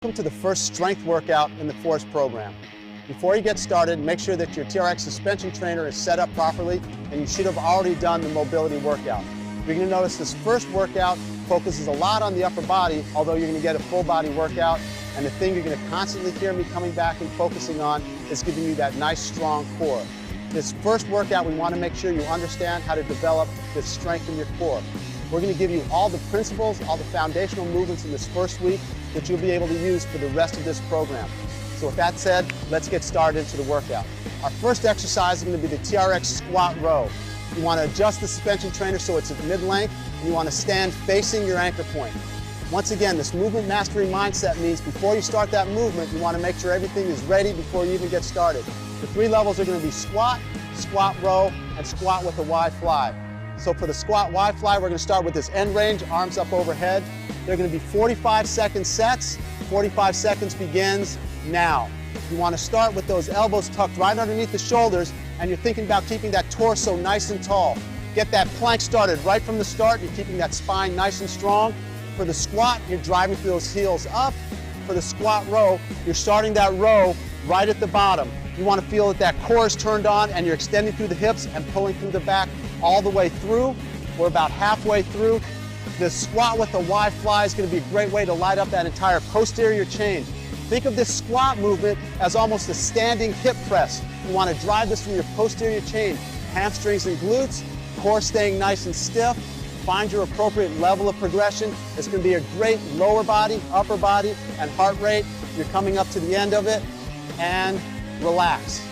Welcome to the first strength workout in the Force program. Before you get started, make sure that your TRX suspension trainer is set up properly, and you should have already done the mobility workout. You're going to notice this first workout focuses a lot on the upper body, although you're going to get a full body workout. And the thing you're going to constantly hear me coming back and focusing on is giving you that nice strong core. This first workout, we want to make sure you understand how to develop this strength in your core. We're going to give you all the principles, all the foundational movements in this first week that you'll be able to use for the rest of this program. So with that said, let's get started into the workout. Our first exercise is going to be the TRX squat row. You want to adjust the suspension trainer so it's at mid-length, and you want to stand facing your anchor point. Once again, this movement mastery mindset means before you start that movement, you want to make sure everything is ready before you even get started. The three levels are going to be squat, squat row, and squat with a Y fly. So for the squat Y fly, we're going to start with this end range, arms up overhead. They're going to be 45-second sets. 45 seconds begins now. You want to start with those elbows tucked right underneath the shoulders, and you're thinking about keeping that torso nice and tall. Get that plank started right from the start. You're keeping that spine nice and strong. For the squat, you're driving through those heels up. For the squat row, you're starting that row right at the bottom. You want to feel that that core is turned on and you're extending through the hips and pulling through the back all the way through. We're about halfway through. The squat with the Y fly is going to be a great way to light up that entire posterior chain. Think of this squat movement as almost a standing hip press. You want to drive this from your posterior chain, hamstrings and glutes, core staying nice and stiff. Find your appropriate level of progression. It's going to be a great lower body, upper body, and heart rate. You're coming up to the end of it, and relax.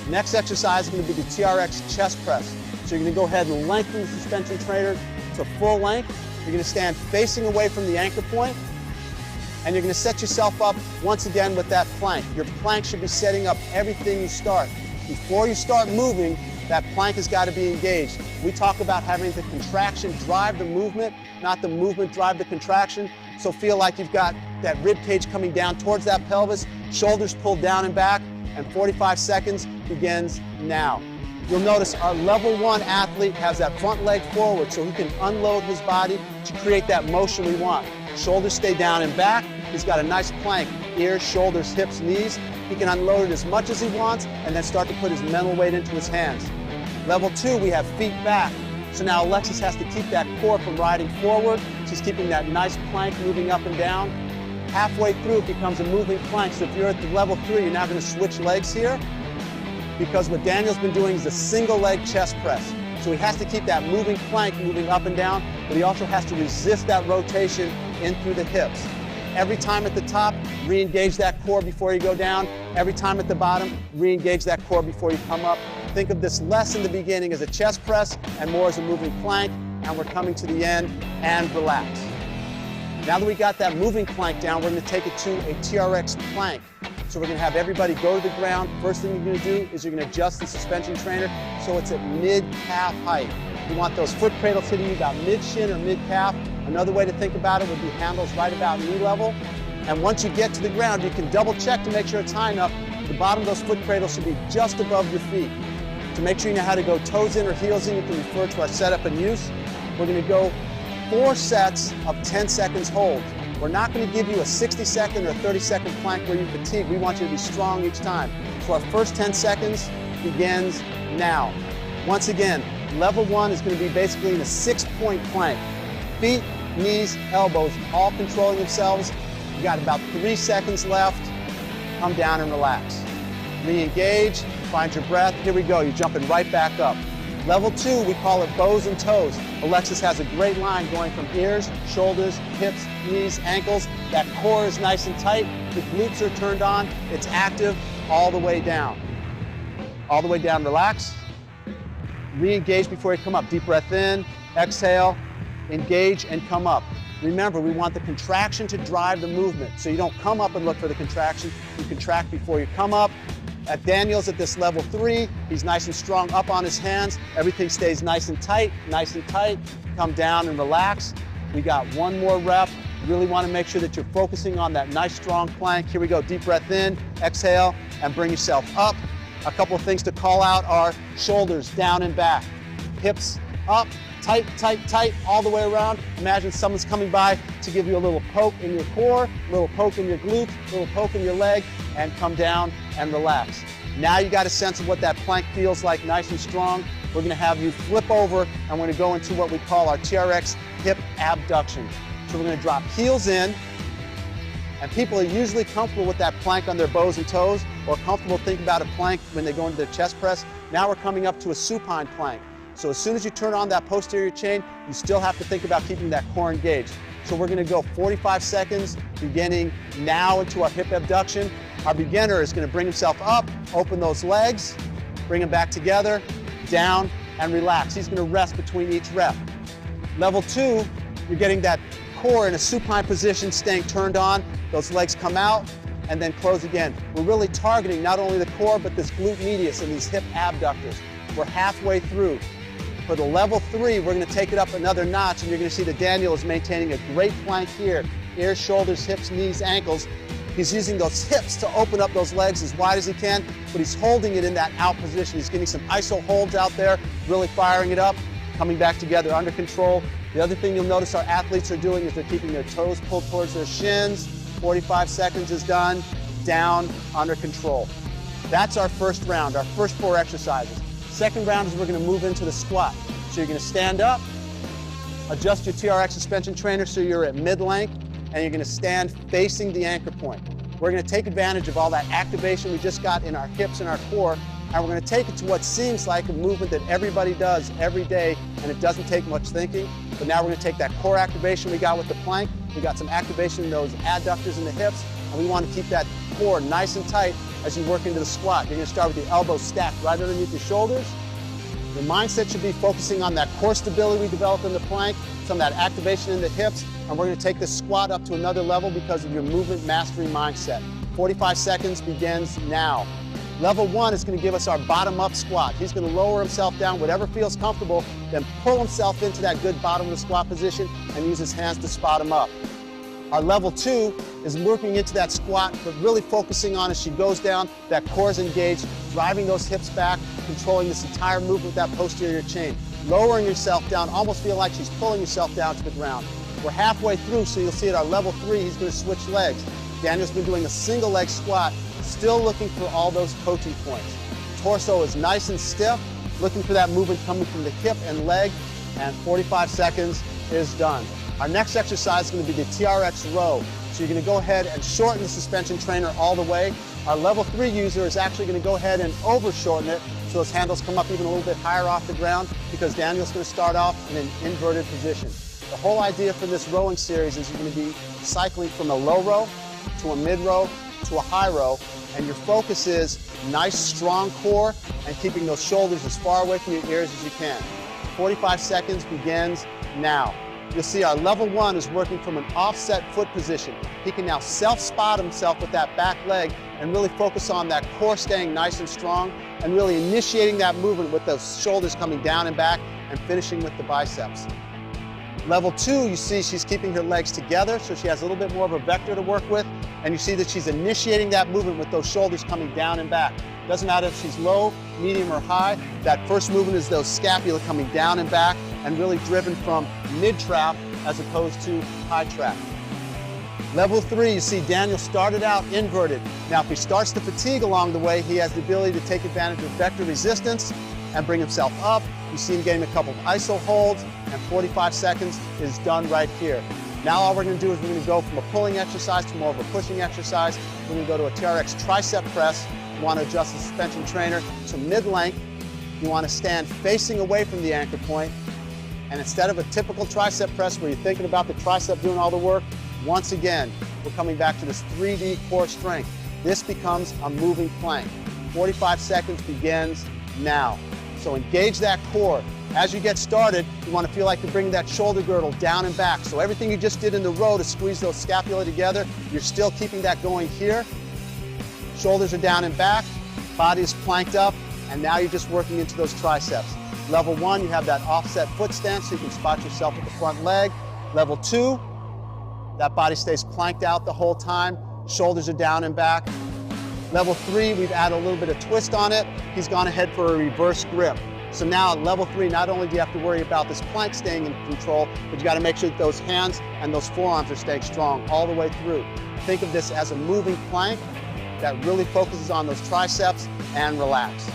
Next exercise is going to be the TRX chest press. So you're going to go ahead and lengthen the suspension trainer to full length. You're going to stand facing away from the anchor point, and you're going to set yourself up once again with that plank. Your plank should be setting up everything you start. Before you start moving, that plank has got to be engaged. We talk about having the contraction drive the movement, not the movement drive the contraction. So feel like you've got that rib cage coming down towards that pelvis, shoulders pulled down and back, and 45 seconds begins now. You'll notice our level 1 athlete has that front leg forward so he can unload his body to create that motion we want. Shoulders stay down and back. He's got a nice plank, ears, shoulders, hips, knees. He can unload it as much as he wants and then start to put his mental weight into his hands. Level 2, we have feet back. So now Alexis has to keep that core from riding forward. She's keeping that nice plank moving up and down. Halfway through, it becomes a moving plank. So if you're at the level 3, you're now going to switch legs here, because what Daniel's been doing is a single leg chest press. So he has to keep that moving plank moving up and down, but he also has to resist that rotation in through the hips. Every time at the top, re-engage that core before you go down. Every time at the bottom, re-engage that core before you come up. Think of this less in the beginning as a chest press and more as a moving plank, and we're coming to the end, and relax. Now that we got that moving plank down, we're going to take it to a TRX plank. So we're going to have everybody go to the ground. First thing you're going to do is you're going to adjust the suspension trainer so it's at mid-calf height. You want those foot cradles hitting you about mid-shin or mid-calf. Another way to think about it would be handles right about knee level. And once you get to the ground, you can double check to make sure it's high enough. The bottom of those foot cradles should be just above your feet. To make sure you know how to go toes in or heels in, you can refer to our setup and use. We're going to go 4 sets of 10 seconds hold. We're not going to give you a 60-second or 30-second plank where you fatigue. We want you to be strong each time. So our first 10 seconds begins now. Once again, level 1 is going to be basically in a 6-point plank. Feet, knees, elbows, all controlling themselves. You got about 3 seconds left. Come down and relax. Re-engage, find your breath. Here we go, you're jumping right back up. Level 2, we call it bows and toes. Alexis has a great line going from ears, shoulders, hips, knees, ankles. That core is nice and tight. The glutes are turned on. It's active all the way down. All the way down, relax. Re-engage before you come up. Deep breath in, exhale, engage, and come up. Remember, we want the contraction to drive the movement. So you don't come up and look for the contraction. You contract before you come up. At Daniel's at this level 3, he's nice and strong up on his hands. Everything stays nice and tight, nice and tight. Come down and relax. We got 1 more rep. Really want to make sure that you're focusing on that nice strong plank. Here we go, deep breath in, exhale, and bring yourself up. A couple of things to call out are shoulders down and back, hips up, Tight, tight, tight, all the way around. Imagine someone's coming by to give you a little poke in your core, a little poke in your glute, a little poke in your leg, and come down and relax. Now you got a sense of what that plank feels like, nice and strong. We're gonna have you flip over, and we're gonna go into what we call our TRX hip abduction. So we're gonna drop heels in, and people are usually comfortable with that plank on their bows and toes, or comfortable thinking about a plank when they go into their chest press. Now we're coming up to a supine plank. So as soon as you turn on that posterior chain, you still have to think about keeping that core engaged. So we're gonna go 45 seconds, beginning now into our hip abduction. Our beginner is gonna bring himself up, open those legs, bring them back together, down, and relax. He's gonna rest between each rep. Level 2, you're getting that core in a supine position, staying turned on. Those legs come out and then close again. We're really targeting not only the core, but this glute medius and these hip abductors. We're halfway through. For the level 3, we're gonna take it up another notch, and you're gonna see that Daniel is maintaining a great plank here. Ears, shoulders, hips, knees, ankles. He's using those hips to open up those legs as wide as he can, but he's holding it in that out position. He's getting some iso holds out there, really firing it up, coming back together under control. The other thing you'll notice our athletes are doing is they're keeping their toes pulled towards their shins. 45 seconds is done, down, under control. That's our first round, our first 4 exercises. Second round is we're gonna move into the squat. So you're gonna stand up, adjust your TRX suspension trainer so you're at mid-length, and you're gonna stand facing the anchor point. We're gonna take advantage of all that activation we just got in our hips and our core, and we're gonna take it to what seems like a movement that everybody does every day, and it doesn't take much thinking. But now we're gonna take that core activation we got with the plank, we got some activation in those adductors in the hips, and we wanna keep that core nice and tight as you work into the squat. You're gonna start with the elbows stacked right underneath your shoulders. Your mindset should be focusing on that core stability we developed in the plank, some of that activation in the hips, and we're gonna take this squat up to another level because of your movement mastery mindset. 45 seconds begins now. Level 1 is gonna give us our bottom-up squat. He's gonna lower himself down, whatever feels comfortable, then pull himself into that good bottom of the squat position and use his hands to spot him up. Our level 2 is working into that squat, but really focusing on as she goes down, that core is engaged, driving those hips back, controlling this entire movement with that posterior chain. Lowering yourself down, almost feel like she's pulling yourself down to the ground. We're halfway through, so you'll see at our level 3, he's gonna switch legs. Daniel's been doing a single leg squat, still looking for all those coaching points. Torso is nice and stiff, looking for that movement coming from the hip and leg, and 45 seconds is done. Our next exercise is going to be the TRX row. So you're going to go ahead and shorten the suspension trainer all the way. Our level 3 user is actually going to go ahead and over shorten it so his handles come up even a little bit higher off the ground, because Daniel's going to start off in an inverted position. The whole idea for this rowing series is you're going to be cycling from a low row to a mid row to a high row, and your focus is nice strong core and keeping those shoulders as far away from your ears as you can. 45 seconds begins now. You'll see our level 1 is working from an offset foot position. He can now self-spot himself with that back leg and really focus on that core staying nice and strong and really initiating that movement with those shoulders coming down and back and finishing with the biceps. Level 2, you see she's keeping her legs together, so she has a little bit more of a vector to work with, and you see that she's initiating that movement with those shoulders coming down and back. Doesn't matter if she's low, medium, or high, that first movement is those scapula coming down and back and really driven from mid-trap as opposed to high trap. Level 3, you see Daniel started out inverted. Now if he starts to fatigue along the way, he has the ability to take advantage of vector resistance and bring himself up. You see him getting a couple of iso holds, and 45 seconds is done right here. Now all we're going to do is we're going to go from a pulling exercise to more of a pushing exercise. We're going to go to a TRX tricep press. You want to adjust the suspension trainer to mid-length. You want to stand facing away from the anchor point. And instead of a typical tricep press where you're thinking about the tricep doing all the work, once again, we're coming back to this 3D core strength. This becomes a moving plank. 45 seconds begins now. So engage that core. As you get started, you want to feel like you're bringing that shoulder girdle down and back. So everything you just did in the row to squeeze those scapula together, you're still keeping that going here. Shoulders are down and back, body is planked up, and now you're just working into those triceps. Level 1, you have that offset foot stance so you can spot yourself with the front leg. Level 2, that body stays planked out the whole time, shoulders are down and back. Level 3, we've added a little bit of twist on it. He's gone ahead for a reverse grip. So now at level 3, not only do you have to worry about this plank staying in control, but you got to make sure that those hands and those forearms are staying strong all the way through. Think of this as a moving plank that really focuses on those triceps, and relax.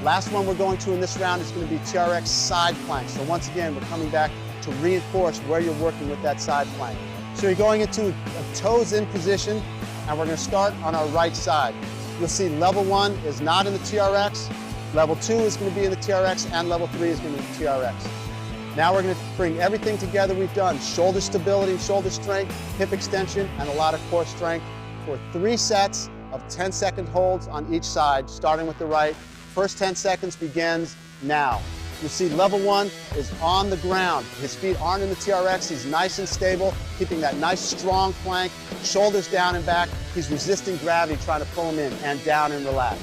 Last one we're going to in this round is going to be TRX side plank. So once again, we're coming back to reinforce where you're working with that side plank. So you're going into a toes in position, and we're going to start on our right side. You'll see level 1 is not in the TRX, level 2 is going to be in the TRX, and level 3 is going to be the TRX. Now we're going to bring everything together we've done, shoulder stability, shoulder strength, hip extension, and a lot of core strength for 3 sets of 10-second holds on each side, starting with the right. First 10 seconds begins now. You see level 1 is on the ground. His feet aren't in the TRX. He's nice and stable, keeping that nice strong plank, shoulders down and back. He's resisting gravity, trying to pull him in, and down and relax.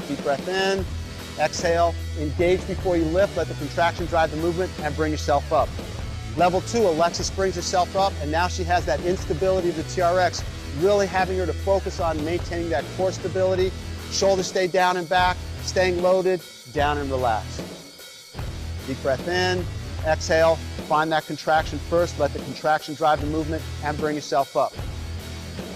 Deep breath in, exhale, engage before you lift, let the contraction drive the movement, and bring yourself up. Level 2, Alexis brings herself up, and now she has that instability of the TRX, really having her to focus on maintaining that core stability. Shoulders stay down and back, staying loaded, down and relax. Deep breath in, exhale, find that contraction first, let the contraction drive the movement, and bring yourself up.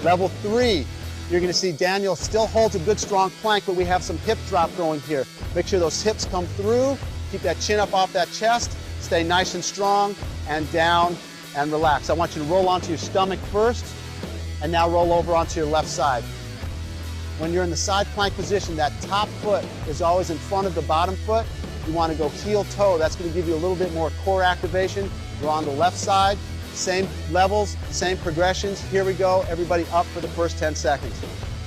Level 3, you're going to see Daniel still holds a good strong plank, but we have some hip drop going here. Make sure those hips come through, keep that chin up off that chest, stay nice and strong, and down and relax. I want you to roll onto your stomach first, and now roll over onto your left side. When you're in the side plank position, that top foot is always in front of the bottom foot. You want to go heel toe. That's going to give you a little bit more core activation. You're on the left side, same levels, same progressions. Here we go, everybody up for the first 10 seconds.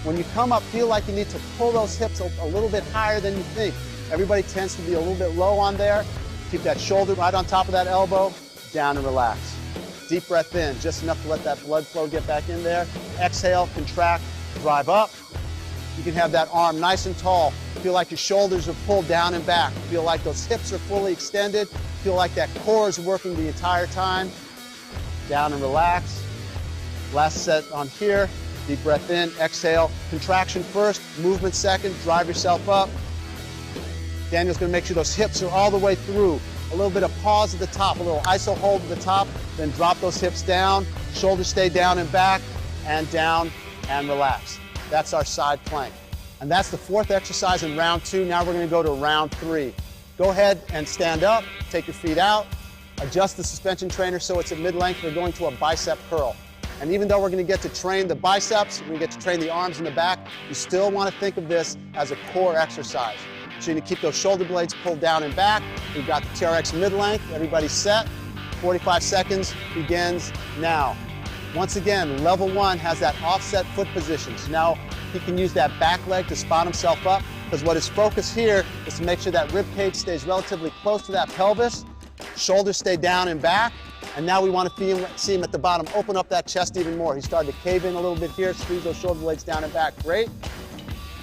When you come up, feel like you need to pull those hips a little bit higher than you think. Everybody tends to be a little bit low on there. Keep that shoulder right on top of that elbow, down and relax. Deep breath in, just enough to let that blood flow get back in there. Exhale, contract, drive up. You can have that arm nice and tall. Feel like your shoulders are pulled down and back. Feel like those hips are fully extended. Feel like that core is working the entire time. Down and relax. Last set on here. Deep breath in, exhale. Contraction first, movement second. Drive yourself up. Daniel's going to make sure those hips are all the way through. A little bit of pause at the top, a little iso hold at the top, then drop those hips down. Shoulders stay down and back, and down and relax. That's our side plank. And that's the 4th exercise in round 2. Now we're going to go to round 3. Go ahead and stand up, take your feet out, adjust the suspension trainer so it's at mid-length. We're going to a bicep curl. And even though we're going to get to train the biceps, we get to train the arms and the back, you still want to think of this as a core exercise. So you're going to keep those shoulder blades pulled down and back. We've got the TRX mid-length. Everybody's set. 45 seconds begins now. Once again, level 1 has that offset foot position. So now he can use that back leg to spot himself up, because what his focus here is to make sure that rib cage stays relatively close to that pelvis. Shoulders stay down and back. And now we want to see him at the bottom open up that chest even more. He's starting to cave in a little bit here, squeeze those shoulder blades down and back. Great.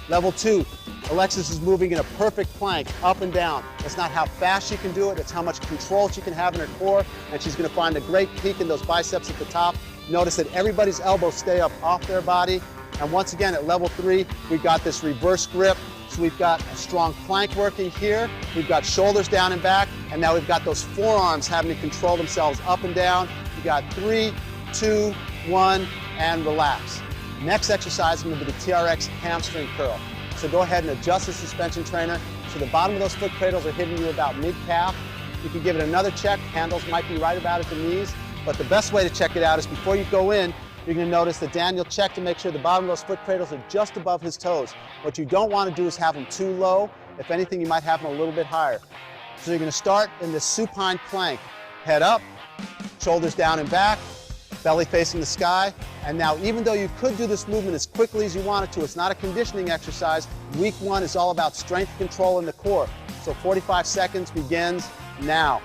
Level 2, Alexis is moving in a perfect plank, up and down. It's not how fast she can do it, it's how much control she can have in her core, and she's going to find a great peak in those biceps at the top. Notice that everybody's elbows stay up off their body. And once again, at level 3, we've got this reverse grip. So we've got a strong plank working here. We've got shoulders down and back. And now we've got those forearms having to control themselves up and down. We got 3, 2, 1, and relax. Next exercise is going to be the TRX hamstring curl. So go ahead and adjust the suspension trainer. So the bottom of those foot cradles are hitting you about mid-calf. You can give it another check. Handles might be right about at the knees. But the best way to check it out is before you go in, you're going to notice that Daniel checked to make sure the bottom of those foot cradles are just above his toes. What you don't want to do is have them too low. If anything, you might have them a little bit higher. So you're going to start in this supine plank. Head up, shoulders down and back, belly facing the sky. And now, even though you could do this movement as quickly as you wanted to, it's not a conditioning exercise. Week 1 is all about strength control in the core. So 45 seconds begins now.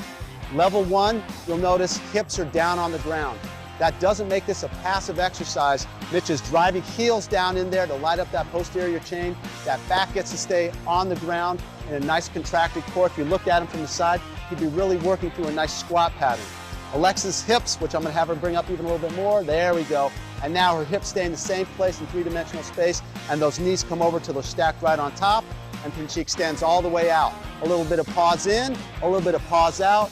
Level 1, you'll notice hips are down on the ground. That doesn't make this a passive exercise. Mitch is driving heels down in there to light up that posterior chain. That back gets to stay on the ground in a nice contracted core. If you looked at him from the side, he'd be really working through a nice squat pattern. Alexis' hips, which I'm going to have her bring up even a little bit more. There we go. and now her hips stay in the same place in three-dimensional space, and those knees come over till they're stacked right on top, and then she extends all the way out. A little bit of pause in, a little bit of pause out.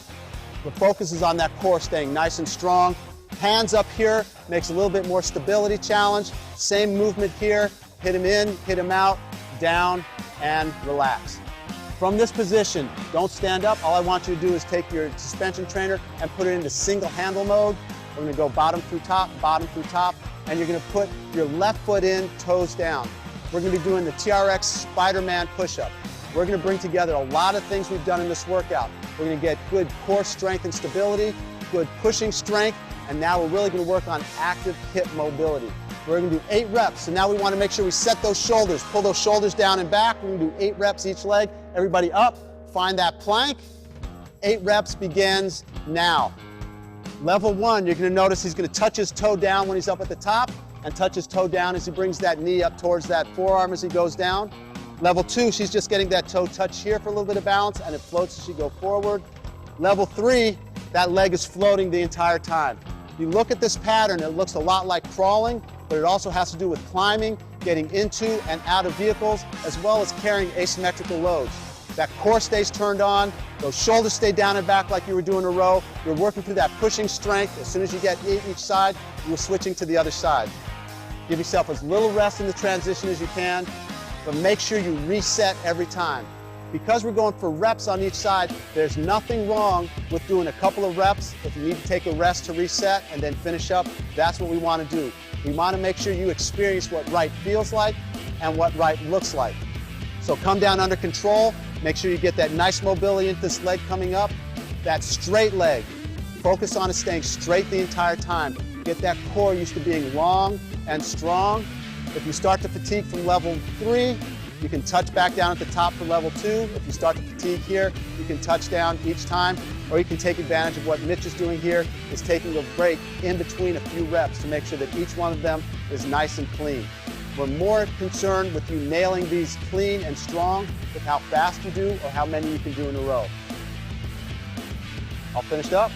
The focus is on that core staying nice and strong. Hands up here makes a little bit more stability challenge. Same movement here, hit him in, hit him out, down, and relax. From this position, don't stand up. All I want you to do is take your suspension trainer and put it into single handle mode. We're gonna go bottom through top, and you're gonna put your left foot in, toes down. We're gonna be doing the TRX Spider-Man push-up. We're gonna bring together a lot of things we've done in this workout. We're gonna get good core strength and stability, good pushing strength, and now we're really gonna work on active hip mobility. We're gonna do 8 reps, so now we wanna make sure we set those shoulders, pull those shoulders down and back. We're gonna do 8 reps each leg. Everybody up, find that plank. 8 reps begins now. Level 1, you're gonna notice he's gonna touch his toe down when he's up at the top and touch his toe down as he brings that knee up towards that forearm as he goes down. Level 2, she's just getting that toe touch here for a little bit of balance and it floats as she goes forward. Level 3, that leg is floating the entire time. You look at this pattern, it looks a lot like crawling, but it also has to do with climbing, getting into and out of vehicles, as well as carrying asymmetrical loads. That core stays turned on, those shoulders stay down and back like you were doing a row. You're working through that pushing strength. As soon as you get each side, you're switching to the other side. Give yourself as little rest in the transition as you can, but make sure you reset every time. Because we're going for reps on each side, there's nothing wrong with doing a couple of reps. If you need to take a rest to reset and then finish up, that's what we want to do. We want to make sure you experience what right feels like and what right looks like. So come down under control. Make sure you get that nice mobility into this leg coming up. That straight leg. Focus on it staying straight the entire time. Get that core used to being long and strong. If you start to fatigue from level 3, you can touch back down at the top for level 2. If you start to fatigue here, you can touch down each time, or you can take advantage of what Mitch is doing here, is taking a break in between a few reps to make sure that each one of them is nice and clean. We're more concerned with you nailing these clean and strong with how fast you do or how many you can do in a row. All finished up?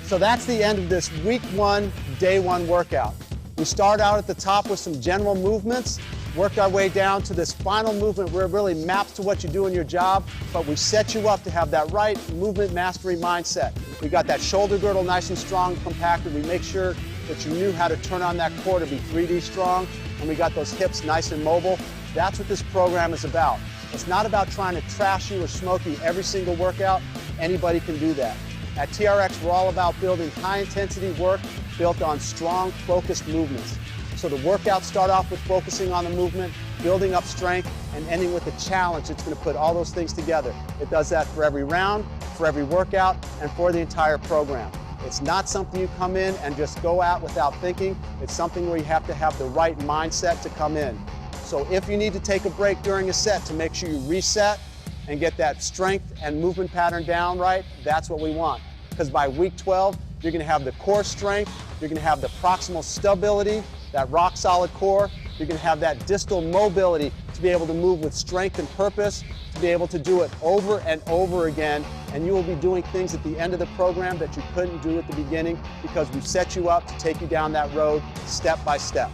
So that's the end of this week 1, day 1 workout. We start out at the top with some general movements, worked our way down to this final movement where it really maps to what you do in your job, but we set you up to have that right movement mastery mindset. We got that shoulder girdle nice and strong, compacted. We make sure that you knew how to turn on that core to be 3D strong, and we got those hips nice and mobile. That's what this program is about. It's not about trying to trash you or smoke you every single workout. Anybody can do that. At TRX, we're all about building high-intensity work built on strong, focused movements. So the workouts start off with focusing on the movement, building up strength, and ending with a challenge that's going to put all those things together. It does that for every round, for every workout, and for the entire program. It's not something you come in and just go out without thinking. It's something where you have to have the right mindset to come in. So if you need to take a break during a set to make sure you reset and get that strength and movement pattern down right, that's what we want. Because by week 12, you're going to have the core strength, you're going to have the proximal stability, that rock solid core, you're going to have that distal mobility to be able to move with strength and purpose, to be able to do it over and over again, and you will be doing things at the end of the program that you couldn't do at the beginning because we've set you up to take you down that road step by step.